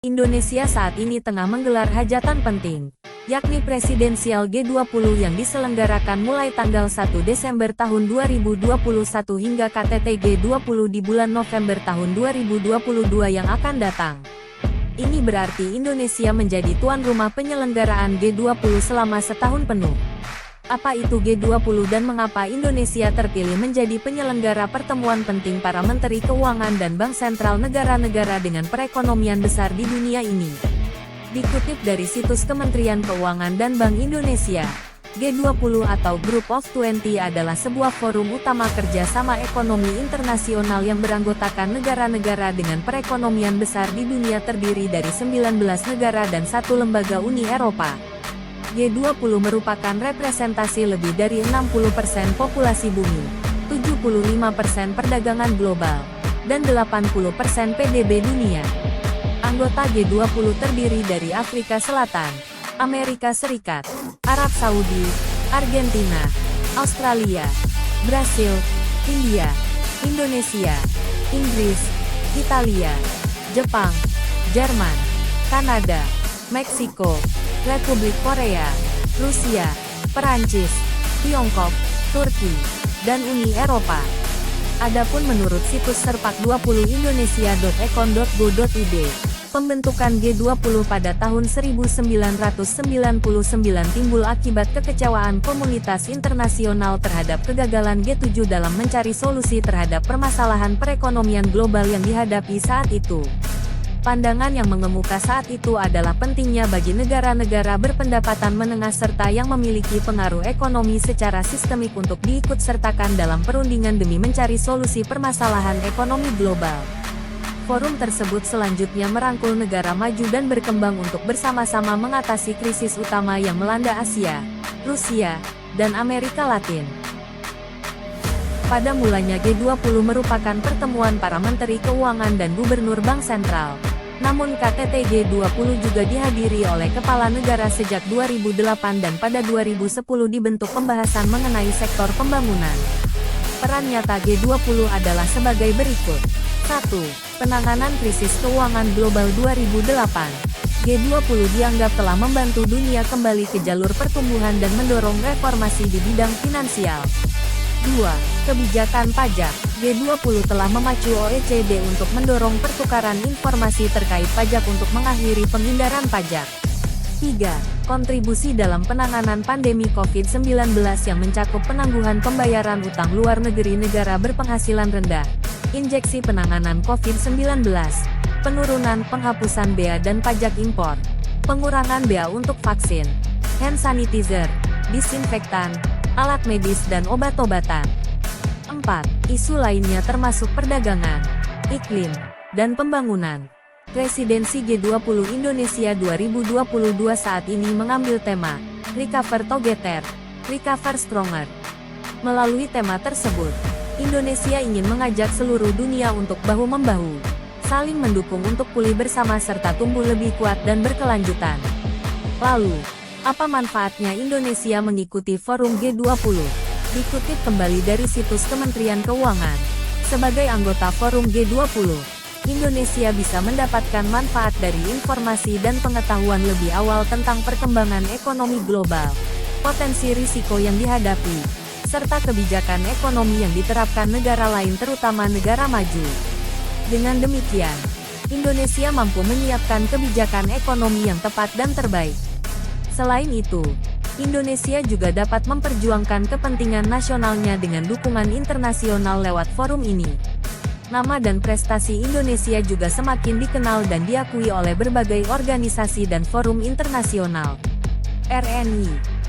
Indonesia saat ini tengah menggelar hajatan penting, yakni Presidensial G20 yang diselenggarakan mulai tanggal 1 Desember tahun 2021 hingga KTT G20 di bulan November tahun 2022 yang akan datang. Ini berarti Indonesia menjadi tuan rumah penyelenggaraan G20 selama setahun penuh. Apa itu G20 dan mengapa Indonesia terpilih menjadi penyelenggara pertemuan penting para menteri keuangan dan bank sentral negara-negara dengan perekonomian besar di dunia ini? Dikutip dari situs Kementerian Keuangan dan Bank Indonesia, G20 atau Group of 20 adalah sebuah forum utama kerjasama ekonomi internasional yang beranggotakan negara-negara dengan perekonomian besar di dunia terdiri dari 19 negara dan satu lembaga Uni Eropa. G20 merupakan representasi lebih dari 60% populasi bumi, 75% perdagangan global, dan 80% PDB dunia. Anggota G20 terdiri dari Afrika Selatan, Amerika Serikat, Arab Saudi, Argentina, Australia, Brasil, India, Indonesia, Inggris, Italia, Jepang, Jerman, Kanada, Meksiko, Republik Korea, Rusia, Perancis, Tiongkok, Turki, dan Uni Eropa. Adapun menurut situs serpak20 indonesia.econ.go.id, pembentukan G20 pada tahun 1999 timbul akibat kekecewaan komunitas internasional terhadap kegagalan G7 dalam mencari solusi terhadap permasalahan perekonomian global yang dihadapi saat itu. Pandangan yang mengemuka saat itu adalah pentingnya bagi negara-negara berpendapatan menengah serta yang memiliki pengaruh ekonomi secara sistemik untuk diikutsertakan dalam perundingan demi mencari solusi permasalahan ekonomi global. Forum tersebut selanjutnya merangkul negara maju dan berkembang untuk bersama-sama mengatasi krisis utama yang melanda Asia, Rusia, dan Amerika Latin. Pada mulanya G20 merupakan pertemuan para menteri keuangan dan gubernur bank sentral. Namun KTT G20 juga dihadiri oleh kepala negara sejak 2008 dan pada 2010 dibentuk pembahasan mengenai sektor pembangunan. Peran nyata G20 adalah sebagai berikut. 1. Penanganan krisis keuangan global 2008. G20 dianggap telah membantu dunia kembali ke jalur pertumbuhan dan mendorong reformasi di bidang finansial. 2. Kebijakan pajak. G20 telah memacu OECD untuk mendorong pertukaran informasi terkait pajak untuk mengakhiri penghindaran pajak. 3. Kontribusi dalam penanganan pandemi COVID-19 yang mencakup penangguhan pembayaran utang luar negeri negara berpenghasilan rendah, injeksi penanganan COVID-19, penurunan penghapusan bea dan pajak impor, pengurangan bea untuk vaksin, hand sanitizer, disinfektan, alat medis dan obat-obatan. 4. Isu lainnya termasuk perdagangan, iklim, dan pembangunan. Presidensi G20 Indonesia 2022 saat ini mengambil tema Recover Together, Recover Stronger. Melalui tema tersebut, Indonesia ingin mengajak seluruh dunia untuk bahu-membahu, saling mendukung untuk pulih bersama serta tumbuh lebih kuat dan berkelanjutan. Lalu, apa manfaatnya Indonesia mengikuti forum G20? Dikutip kembali dari situs Kementerian Keuangan, sebagai anggota forum G20, Indonesia bisa mendapatkan manfaat dari informasi dan pengetahuan lebih awal tentang perkembangan ekonomi global, potensi risiko yang dihadapi, serta kebijakan ekonomi yang diterapkan negara lain terutama negara maju. Dengan demikian, Indonesia mampu menyiapkan kebijakan ekonomi yang tepat dan terbaik. Selain itu, Indonesia juga dapat memperjuangkan kepentingan nasionalnya dengan dukungan internasional lewat forum ini. Nama dan prestasi Indonesia juga semakin dikenal dan diakui oleh berbagai organisasi dan forum internasional. RNI